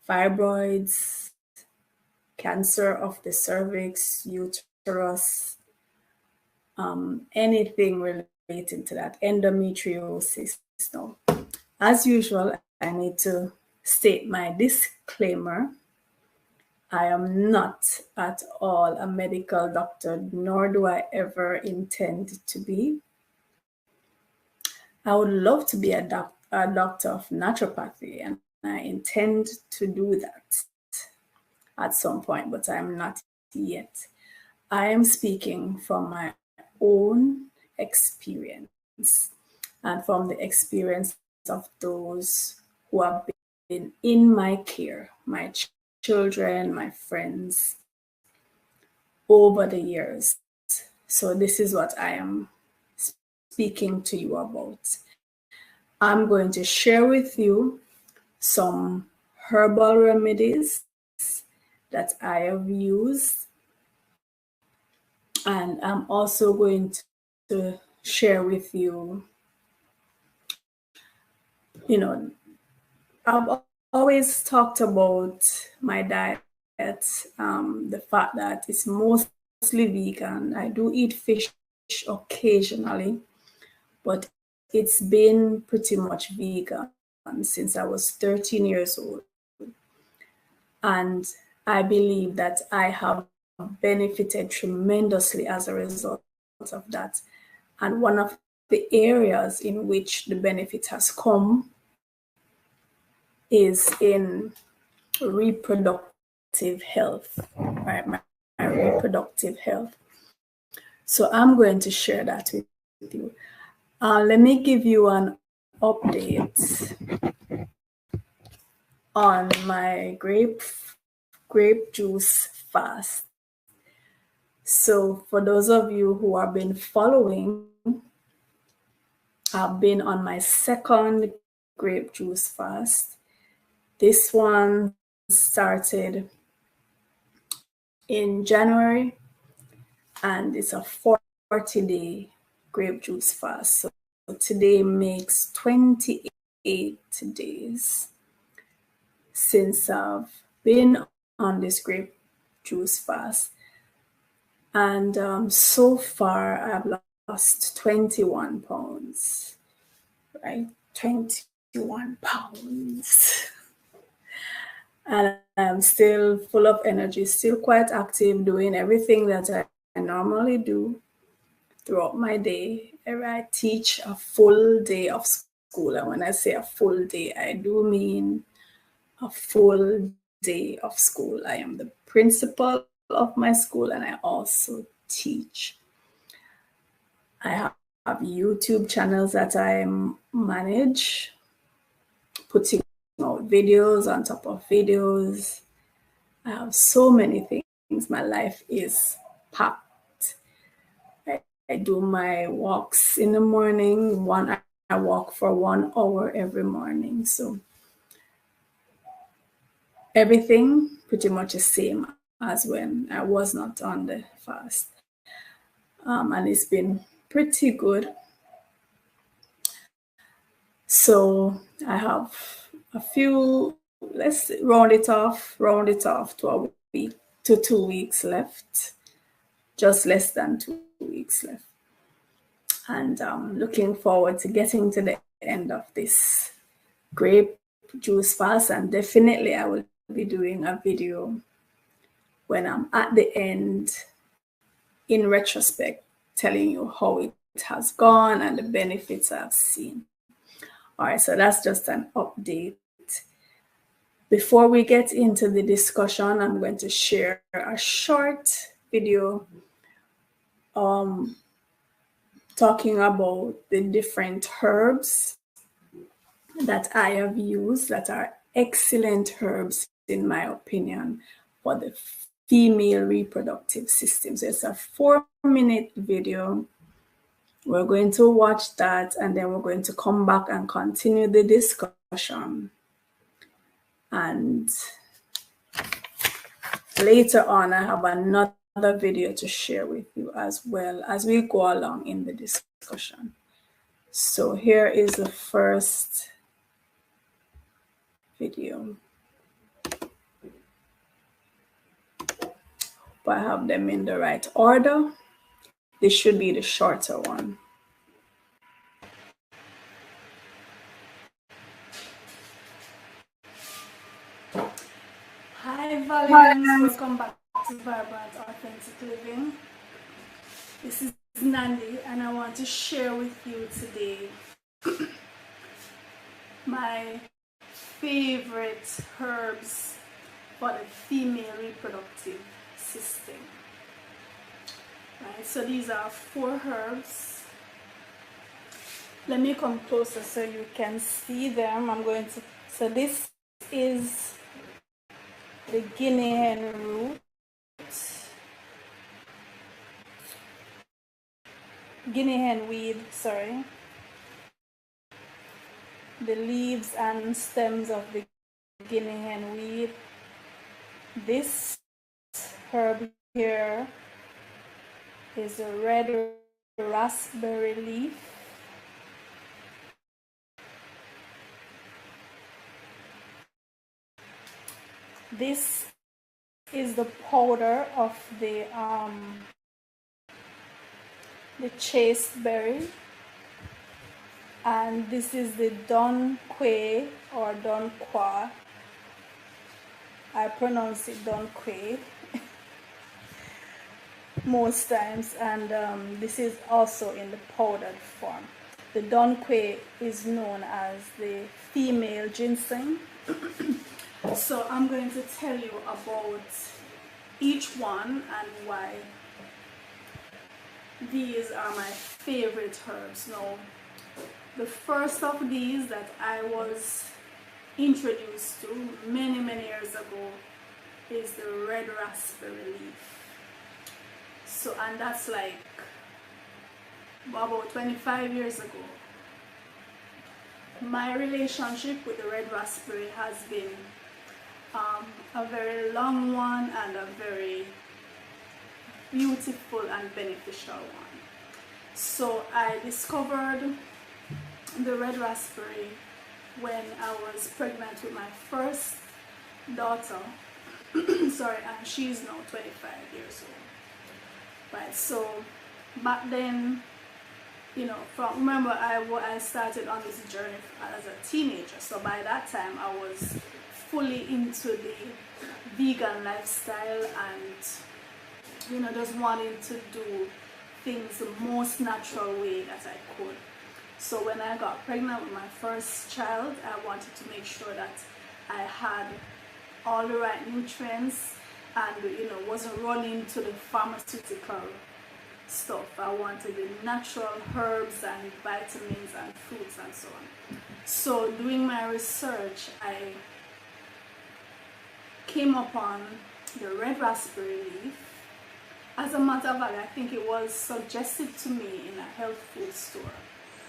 fibroids, cancer of the cervix, uterus, anything relating to that, endometriosis. Now, as usual, I need to state my disclaimer. I am not at all a medical doctor, nor do I ever intend to be. I would love to be a doctor of naturopathy, and I intend to do that at some point, but I'm not yet. I am speaking from my own experience and from the experience of those who have been in my care, my children, my friends, over the years. So this is what I am speaking to you about. I'm going to share with you some herbal remedies that I have used, and I'm also going to share with you, I've always talked about my diet, the fact that it's mostly vegan. I do eat fish occasionally, but it's been pretty much vegan since I was 13 years old. And I believe that I have benefited tremendously as a result of that. And one of the areas in which the benefit has come is in reproductive health, right? My reproductive health. So I'm going to share that with you. Let me give you an update on my grape juice fast. So for those of you who have been following, I've been on my second grape juice fast. This one started in January, and it's a 40-day grape juice fast. So today makes 28 days since I've been on this grape juice fast. And so far, I've lost 21 pounds, right? 21 pounds. And I'm still full of energy, still quite active, doing everything that I normally do throughout my day. I teach a full day of school. And when I say a full day, I do mean a full day of school. I am the principal of my school, and I also teach. I have YouTube channels that I manage, putting out videos on top of videos. I have so many things. My life is packed. I do my walks in the morning. I walk for 1 hour every morning. So everything pretty much the same as when I was not on the fast. And it's been pretty good. So I have a few, let's round it off to a week, to 2 weeks left, just less than 2 weeks left. And I'm looking forward to getting to the end of this grape juice fast, and definitely I will be doing a video when I'm at the end, in retrospect, telling you how it has gone and the benefits I've seen. All right, so that's just an update. Before we get into the discussion, I'm going to share a short video talking about the different herbs that I have used that are excellent herbs, in my opinion, for the female reproductive system. So it's a 4-minute video. We're going to watch that, and then we're going to come back and continue the discussion. And later on, I have another video to share with you as well as we go along in the discussion. So here is the first video. But I have them in the right order. This should be the shorter one. Hi Valiants, welcome back to Vibrant Authentic Living. This is Nandi and I want to share with you today my favorite herbs for the female reproductive system. Right, so these are 4 herbs. Let me come closer so you can see them. So this is the guinea hen root, guinea hen weed, sorry. The leaves and stems of the guinea hen weed. This herb here is a red raspberry leaf. This is the powder of the chasteberry, and this is the Don Quay or Don Qua. I pronounce it Don Quay most times, and this is also in the powdered form. The Don Quay is known as the female ginseng. So I'm going to tell you about each one and why these are my favorite herbs. Now, the first of these that I was introduced to many years ago is the red raspberry leaf. So, and that's like about 25 years ago. My relationship with the red raspberry has been a very long one and a very beautiful and beneficial one. So I discovered the red raspberry when I was pregnant with my first daughter. Sorry, and she's now 25 years old. Right, so back then, you know, remember I started on this journey as a teenager. So by that time I was fully into the vegan lifestyle and, you know, just wanting to do things the most natural way that I could. So when I got pregnant with my first child, I wanted to make sure that I had all the right nutrients and, you know, wasn't running to the pharmaceutical stuff. I wanted the natural herbs and vitamins and fruits and so on. So doing my research, I came upon the red raspberry leaf. As a matter of fact, I think it was suggested to me in a health food store,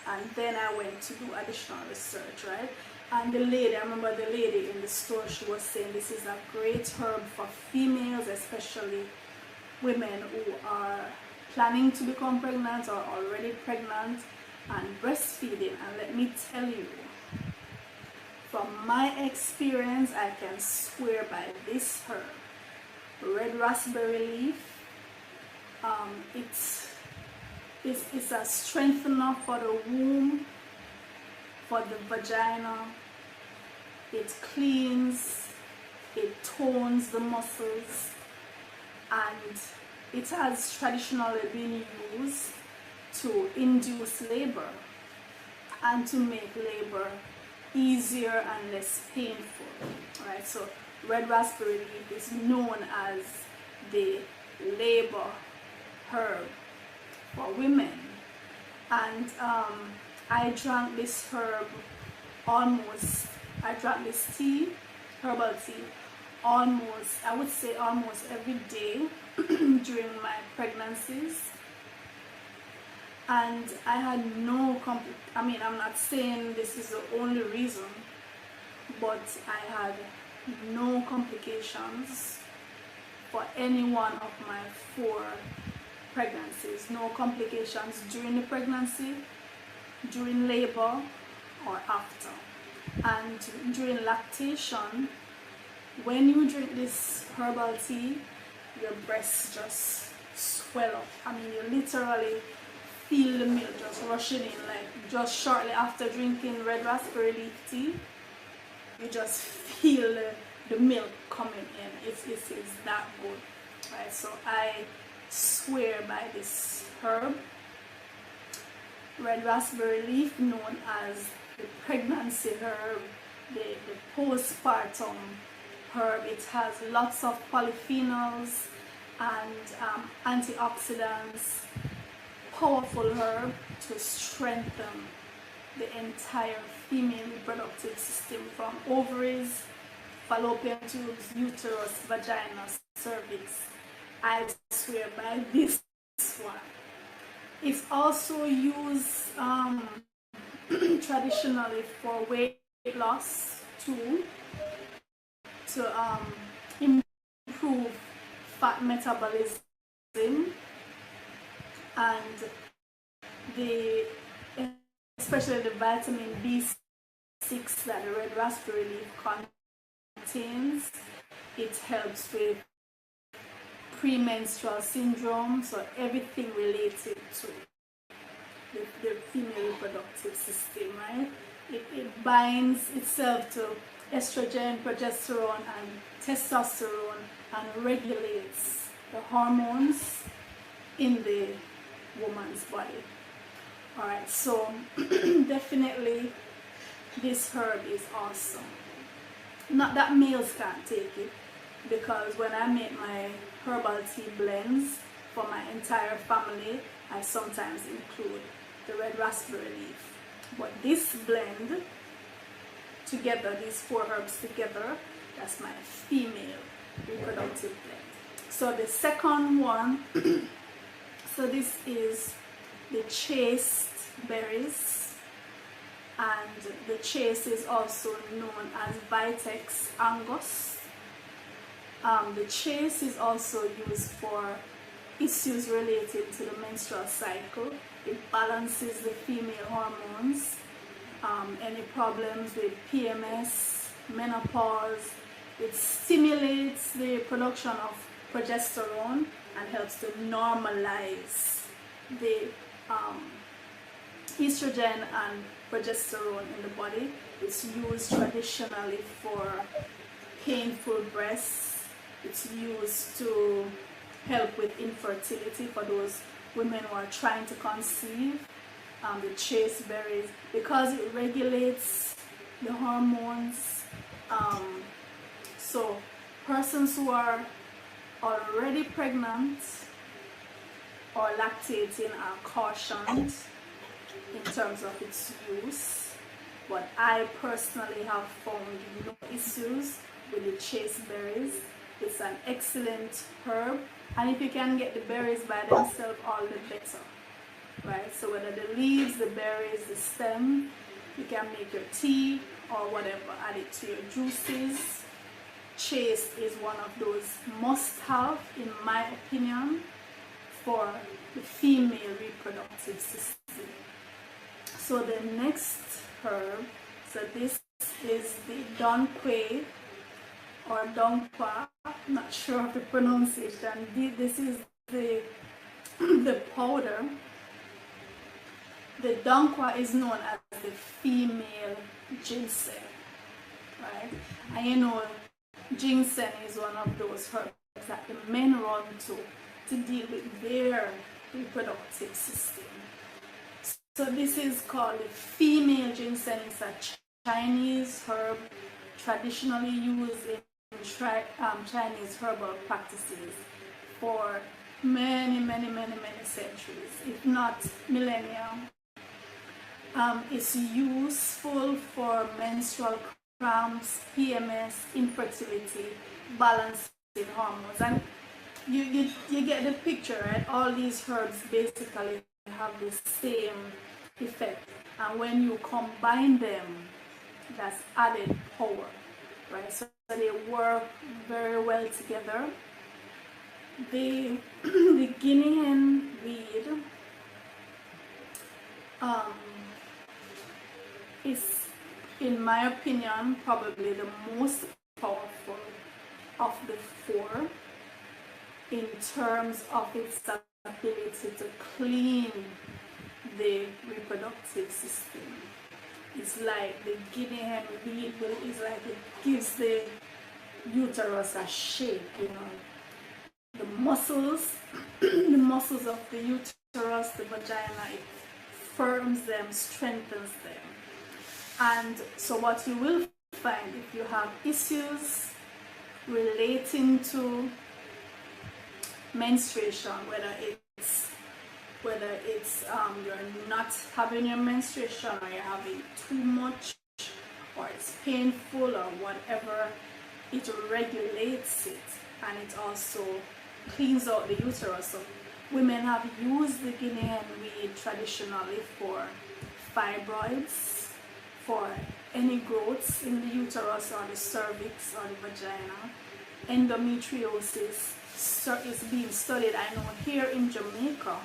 and then I went to do additional research, right? And the lady, I remember the lady in the store, she was saying this is a great herb for females, especially women who are planning to become pregnant or already pregnant and breastfeeding. And let me tell you, from my experience, I can swear by this herb, red raspberry leaf. It's a strengthener for the womb, for the vagina. It cleans, it tones the muscles, and it has traditionally been used to induce labor and to make labor easier and less painful, right? So red raspberry leaf is known as the labor herb for women, and I drank this herb I drank this tea, herbal tea, I would say almost every day during my pregnancies, and I had no I mean, I'm not saying this is the only reason, but I had no complications for any one of my 4 pregnancies. No complications during the pregnancy, during labor, or after. And during lactation, when you drink this herbal tea, your breasts just swell up. I mean, you literally feel the milk just rushing in, like just shortly after drinking red raspberry leaf tea, you just feel the milk coming in. It's that good, right? So I swear by this herb, red raspberry leaf, known as the pregnancy herb, the postpartum herb. It has lots of polyphenols and antioxidants. Powerful herb to strengthen the entire female reproductive system, from ovaries, fallopian tubes, uterus, vagina, cervix. I swear by this one. It's also used traditionally for weight loss too, to improve fat metabolism, and especially the vitamin B6 that the red raspberry leaf contains. It helps with premenstrual syndrome, so everything related to the female reproductive system, right? It binds itself to estrogen, progesterone, and testosterone, and regulates the hormones in the woman's body. All right, so definitely this herb is awesome. Not that males can't take it, because when I make my herbal tea blends for my entire family, I sometimes include the red raspberry leaf. But this blend together, these 4 herbs together, that's my female reproductive blend. So the second one, so this is the chaste berries, and the chaste is also known as Vitex angus. The chaste is also used for issues related to the menstrual cycle. It balances the female hormones, any problems with PMS, menopause. It stimulates the production of progesterone and helps to normalize the estrogen and progesterone in the body. It's used traditionally for painful breasts. It's used to help with infertility for those women who are trying to conceive. The chaste berries, because it regulates the hormones. So persons who are already pregnant or lactating are cautioned in terms of its use, but I personally have found no issues with the chaste berries. It's an excellent herb, and if you can get the berries by themselves, all the better, right? So whether the leaves, the berries, the stem, you can make your tea or whatever, add it to your juices. Chaste is one of those must-have, in my opinion, for the female reproductive system. So the next herb, so this is the donquay or donqua, not sure of the pronunciation. This is the powder. The donqua is known as the female ginseng, right? And you know, ginseng is one of those herbs that the men run to deal with their reproductive system. So this is called the female ginseng. It's a Chinese herb traditionally used in Chinese herbal practices for many centuries, if not millennia. It's useful for menstrual cramps, PMS, infertility, balancing hormones, and you get the picture, right? All these herbs basically have the same effect, and when you combine them, that's added power, right? So they work very well together. The guinea hen weed is in my opinion, probably the most powerful of the four in terms of its ability to clean the reproductive system. It's like the guinea hen weed, it's like it gives the uterus a shape, you know. The muscles, the muscles of the uterus, the vagina, it firms them, strengthens them. And so what you will find if you have issues relating to menstruation, whether it's you're not having your menstruation, or you're having too much, or it's painful, or whatever, it regulates it, and it also cleans out the uterus. So women have used the guinea hen weed traditionally for fibroids, for any growths in the uterus or the cervix or the vagina. Endometriosis is being studied, I know, here in Jamaica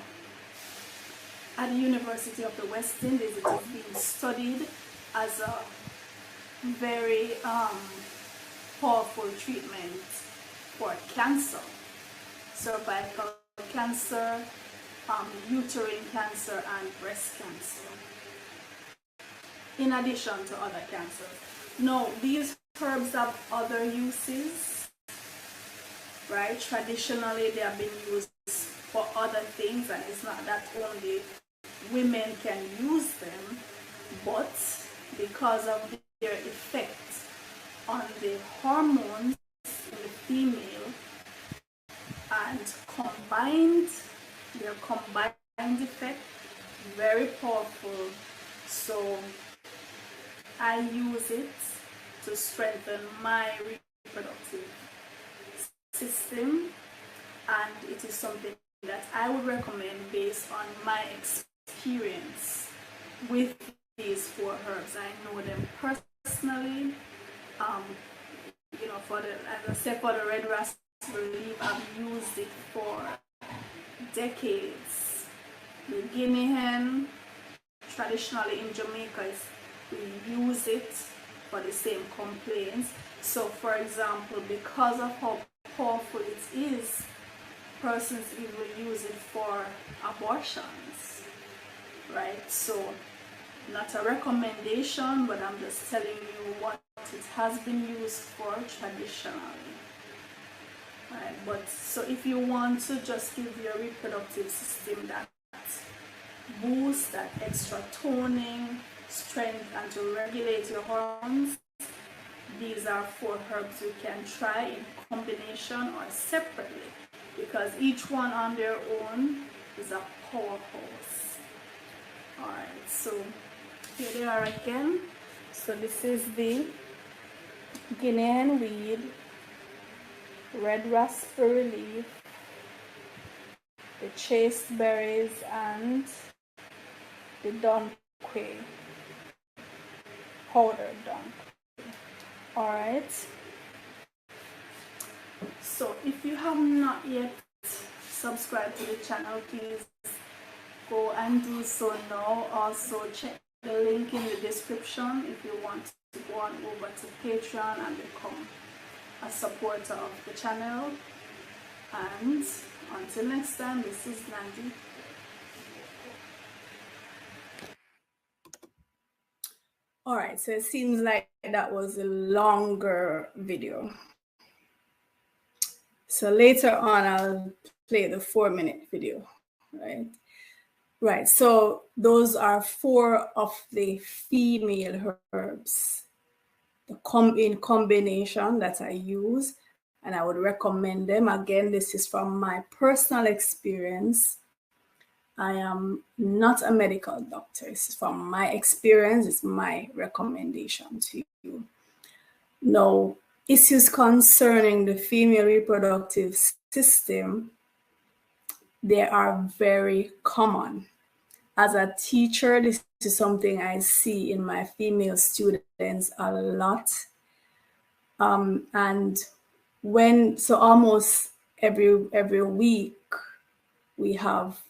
at the University of the West Indies. It is being studied as a very powerful treatment for cancer, cervical cancer, uterine cancer, and breast cancer, in addition to other cancers. Now, these herbs have other uses, right? Traditionally, they have been used for other things, and it's not that only women can use them, but because of their effect on the hormones in the female, and their combined effect, very powerful. So I use it to strengthen my reproductive system, and it is something that I would recommend based on my experience with these four herbs. I know them personally. You know, as I said, for the red raspberry leaf, I've used it for decades. The guinea hen, traditionally in Jamaica, we use it for the same complaints. So, for example, because of how powerful it is, persons even use it for abortions, right? So, not a recommendation, but I'm just telling you what it has been used for traditionally, right? But so if you want to just give your reproductive system that boost, that extra toning, strength, and to regulate your hormones, these are four herbs you can try in combination or separately, because each one on their own is a powerhouse. Alright, so here they are again. So this is the guinea hen weed, red raspberry leaf, the chaste berries, and the donkey, powdered donkey. Alright, so if you have not yet subscribed to the channel, please go and do so now. Also check the link in the description if you want to go on over to Patreon and become a supporter of the channel. And until next time, this is Nandi. Alright, so it seems like that was a longer video. So later on, I'll play the 4-minute video, right? Right, so those are four of the female herbs in combination that I use, and I would recommend them. Again, this is from my personal experience. I am not a medical doctor. This is from my experience. It's my recommendation to you. Now, issues concerning the female reproductive system, they are very common. As a teacher, this is something I see in my female students a lot. And so almost every week we have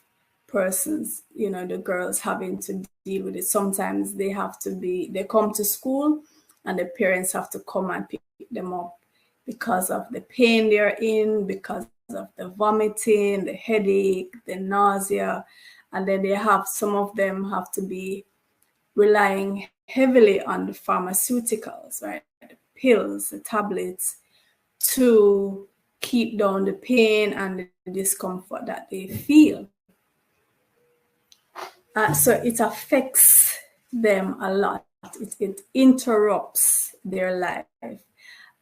persons, the girls having to deal with it. Sometimes they come to school and the parents have to come and pick them up because of the pain they're in, because of the vomiting, the headache, the nausea, and then some of them have to be relying heavily on the pharmaceuticals, right? The pills, the tablets, to keep down the pain and the discomfort that they feel. So it affects them a lot. It interrupts their life.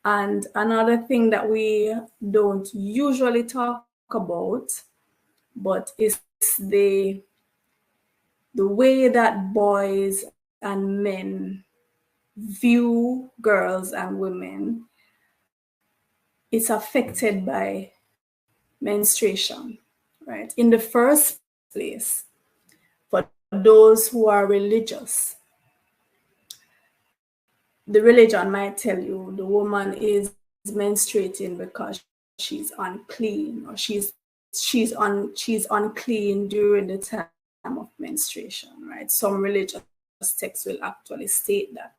And another thing that we don't usually talk about, but is the way that boys and men view girls and women. It's affected by menstruation, right? In the first place, for those who are religious, the religion might tell you the woman is menstruating because she's unclean, or she's unclean during the time of menstruation, right? Some religious texts will actually state that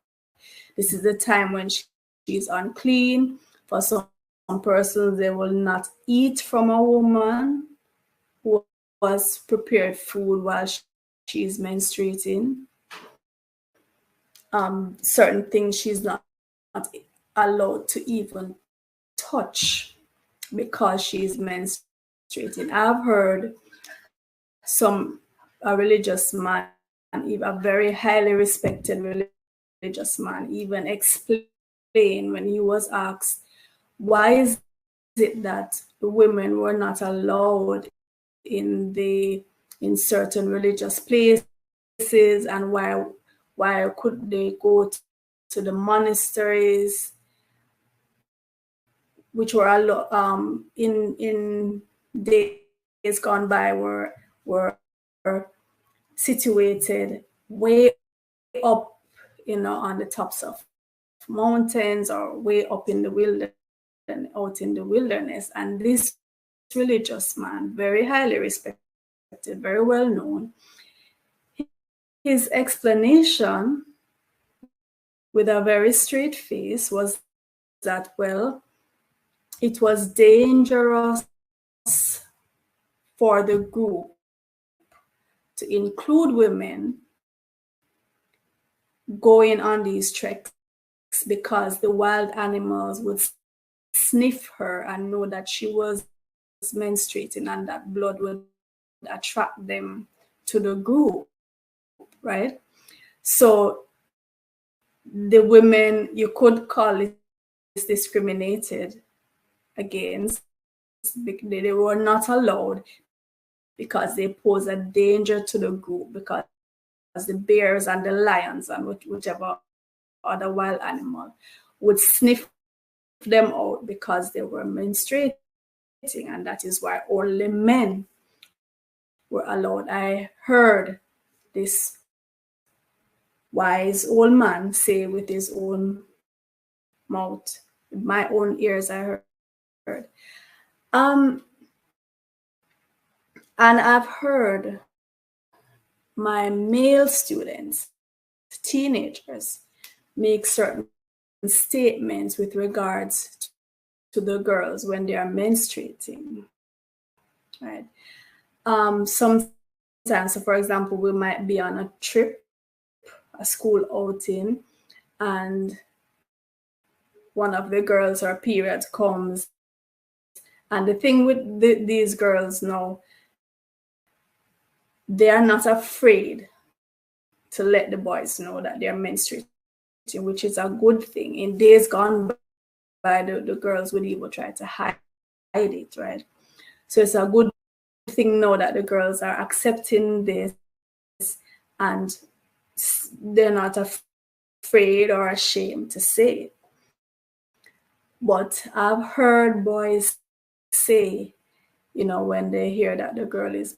this is the time when she's unclean. For some persons, they will not eat from a woman who was prepared food while she's menstruating. Certain things she's not allowed to even touch because she's menstruating. I've heard a religious man, a very highly respected religious man, even explain when he was asked, why is it that the women were not allowed in certain religious places, and why could they go to the monasteries, which were in days gone by were situated way up, on the tops of mountains, or way up in the wilderness, out in the wilderness. And this religious man, very highly respected, very well known, his explanation with a very straight face was that, well, it was dangerous for the group to include women going on these treks, because the wild animals would sniff her and know that she was menstruating, and that blood would attract them to the group, right? So the women, you could call it discriminated against. They were not allowed because they pose a danger to the group, because the bears and the lions and whichever other wild animal would sniff them out because they were menstruating, and that is why only men were allowed. I heard this wise old man say with his own mouth, with my own ears, I heard. And I've heard my male students, teenagers, make certain statements with regards to the girls when they are menstruating, right? Sometimes, so for example, we might be on a trip, a school outing, and one of the girls, her period comes. And the thing with these girls now, they are not afraid to let the boys know that they're menstruating, which is a good thing. In days gone by, the girls would even try to hide it, right? So it's a good thing now that the girls are accepting this, and they're not afraid or ashamed to say it. But I've heard boys say, when they hear that the girl is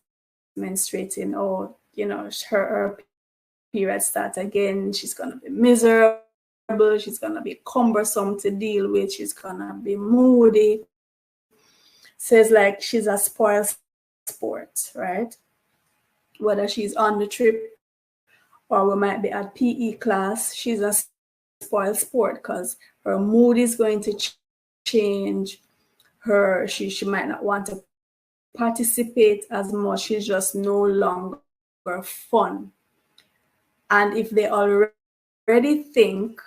menstruating, or her period starts again, she's gonna be miserable, she's gonna be cumbersome to deal with, she's gonna be moody. So it's like she's a spoiled sport, right? whether she's on the trip or we might be at PE class, she's a spoiled sport because her mood is going to change. She might not want to participate as much. She's just no longer fun. And if they already think,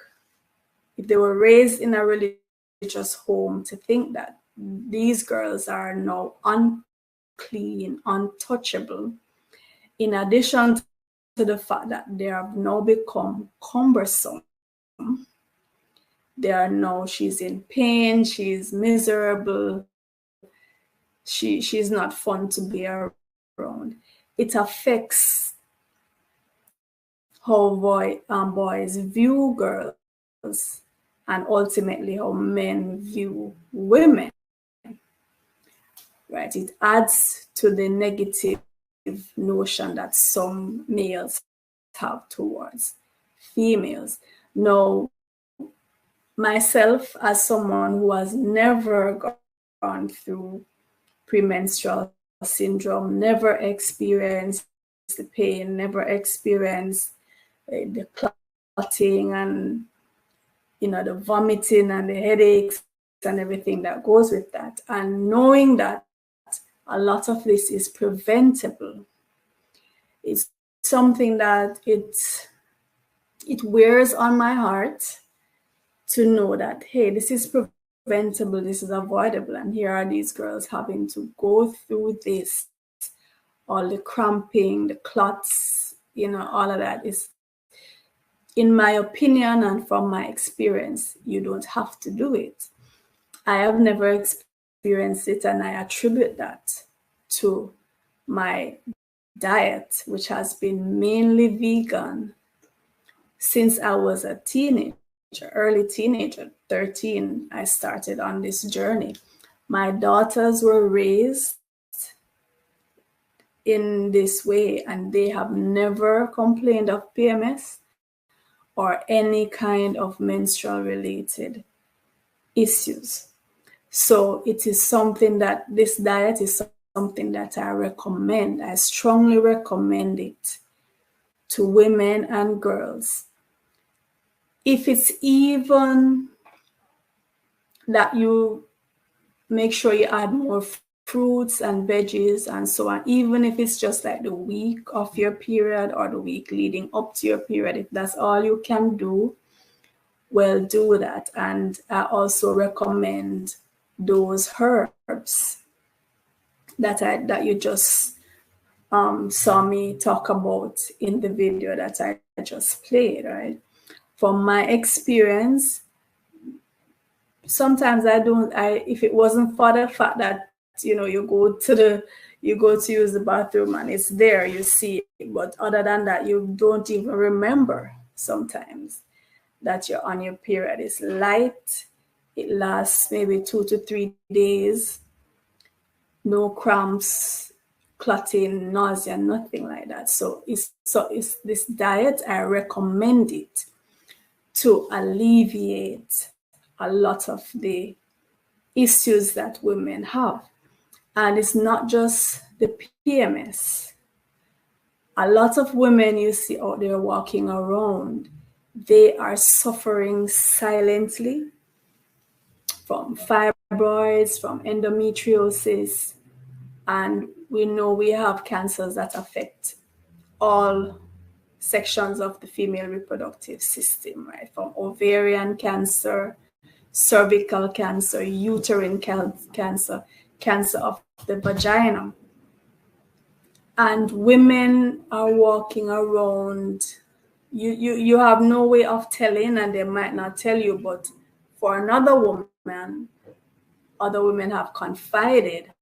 if they were raised in a religious home to think that these girls are now unclean, untouchable, in addition to the fact that they have now become cumbersome, she's in pain, she's miserable, she's not fun to be around. It affects how boys view girls and ultimately how men view women, right? It adds to the negative notion that some males have towards females. Now, myself, as someone who has never gone through premenstrual syndrome, never experienced the pain, never experienced the clotting and the vomiting and the headaches and everything that goes with that, and knowing that a lot of this is preventable, it's something that it wears on my heart to know that, hey, this is preventable, this is avoidable, and here are these girls having to go through this, all the cramping, the clots, all of that is, in my opinion and from my experience, you don't have to do it. I have never experienced it, and I attribute that to my diet, which has been mainly vegan since I was a teenager, early teenager, 13, I started on this journey. My daughters were raised in this way, and they have never complained of PMS or any kind of menstrual related issues. So it is something that this diet is something that I recommend. I strongly recommend it to women and girls. If it's even that you make sure you add more fruits and veggies and so on, even if it's just like the week of your period or the week leading up to your period, if that's all you can do, well, do that. And I also recommend those herbs that you just saw me talk about in the video that I just played, right? From my experience, sometimes if it wasn't for the fact that you go to use the bathroom and it's there, you see it, but other than that, you don't even remember sometimes that you're on your period. It's light, it lasts maybe 2 to 3 days, no cramps, clotting, nausea, nothing like that. So it's this diet, I recommend it to alleviate a lot of the issues that women have. And it's not just the PMS. A lot of women you see out there walking around, they are suffering silently from fibroids, from endometriosis, and we know we have cancers that affect all sections of the female reproductive system, right? From ovarian cancer, cervical cancer, uterine cancer, cancer of the vagina. And women are walking around, you have no way of telling, and they might not tell you, but for another woman, other women have confided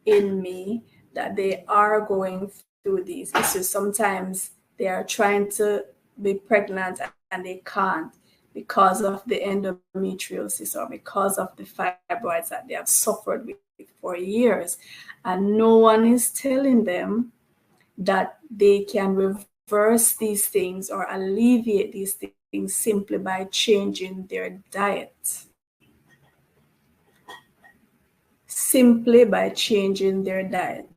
in me that they are going through these issues. Sometimes they are trying to be pregnant and they can't because of the endometriosis or because of the fibroids that they have suffered with for years. And no one is telling them that they can reverse these things or alleviate these things simply by changing their diet. Simply by changing their diet,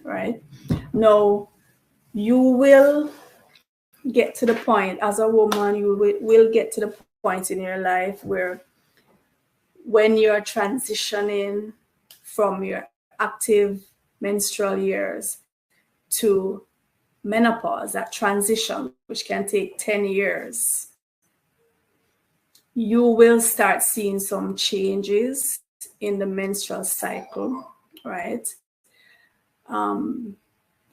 right? Now, you will get to the point as a woman, you will get to the point in your life where when you're transitioning from your active menstrual years to menopause, that transition, which can take 10 years, you will start seeing some changes in the menstrual cycle, right?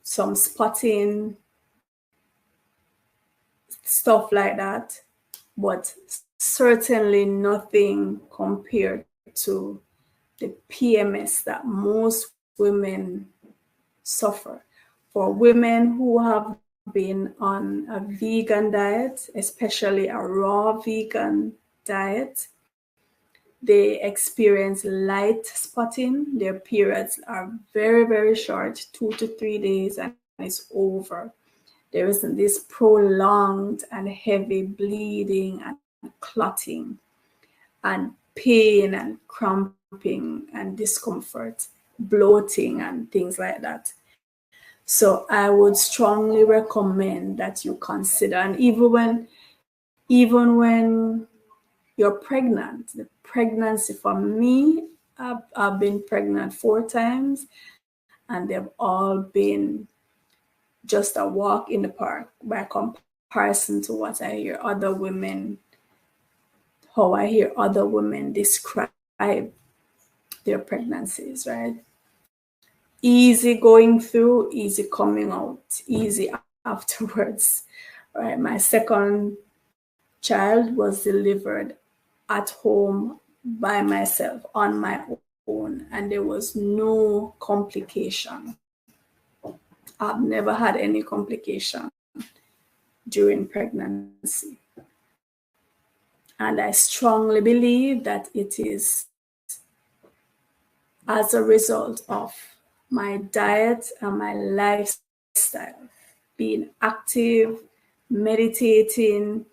Some spotting, stuff like that, but certainly nothing compared to the PMS that most women suffer. For women who have been on a vegan diet, especially a raw vegan diet, they experience light spotting. Their periods are very, very short, 2 to 3 days, and it's over. There isn't this prolonged and heavy bleeding and clotting and pain and cramping and discomfort, bloating and things like that. So I would strongly recommend that you consider, and even when you're pregnant, the pregnancy for me, I've been pregnant 4 times, and they've all been just a walk in the park by comparison to what I hear other women, how I hear other women describe their pregnancies, right? Easy going through, easy coming out, easy afterwards, right? My second child was delivered at home by myself on my own, and there was no complication. I've never had any complication during pregnancy. And I strongly believe that it is as a result of my diet and my lifestyle, being active, meditating,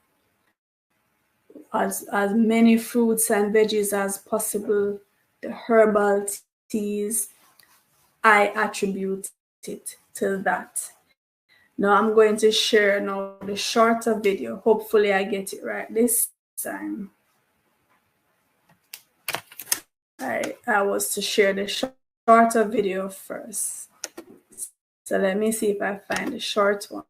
as many fruits and veggies as possible, the herbal teas. I attribute it to that. Now I'm going to share now the shorter video. Hopefully I get it right this time. I was to share the shorter video first. So let me see if I find the short one.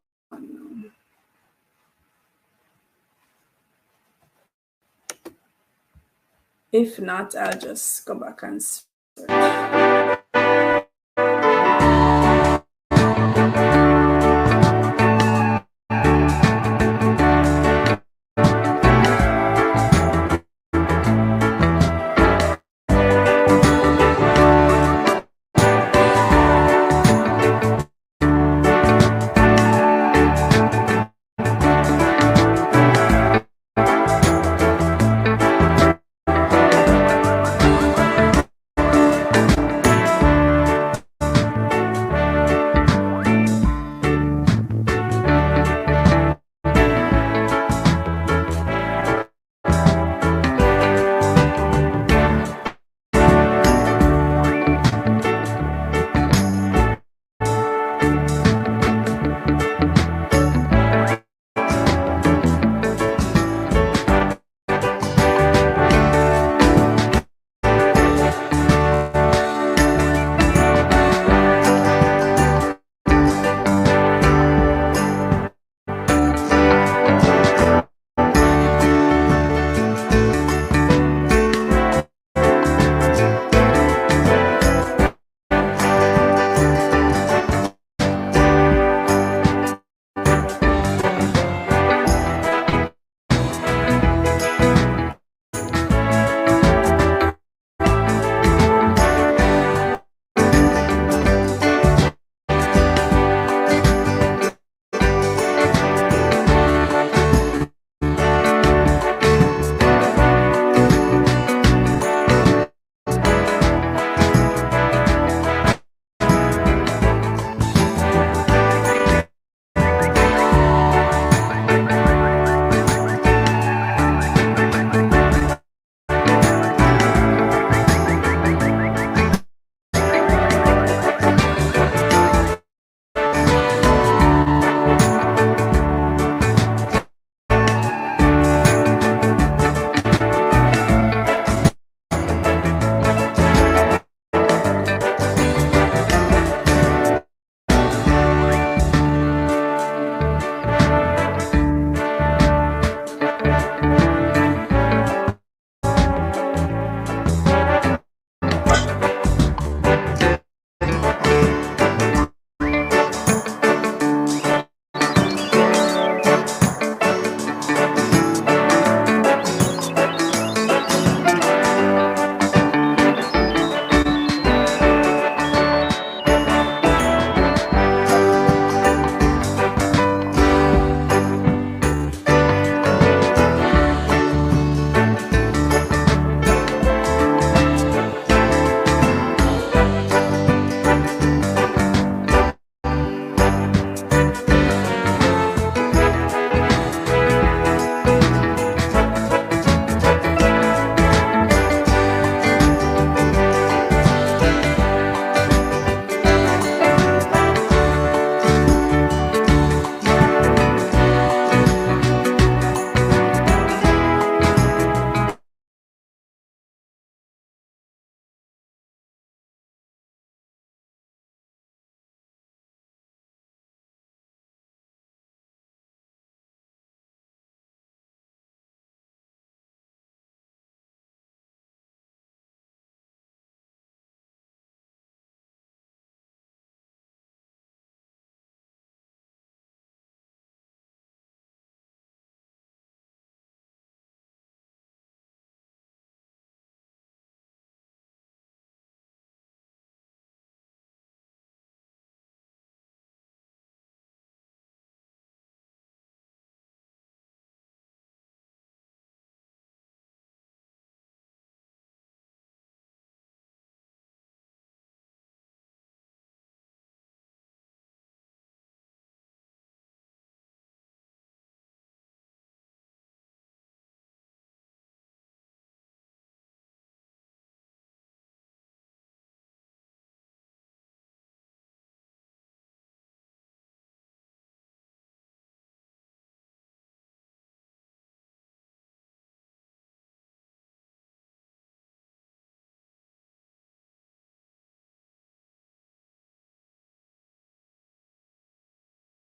If not, I'll just go back and search.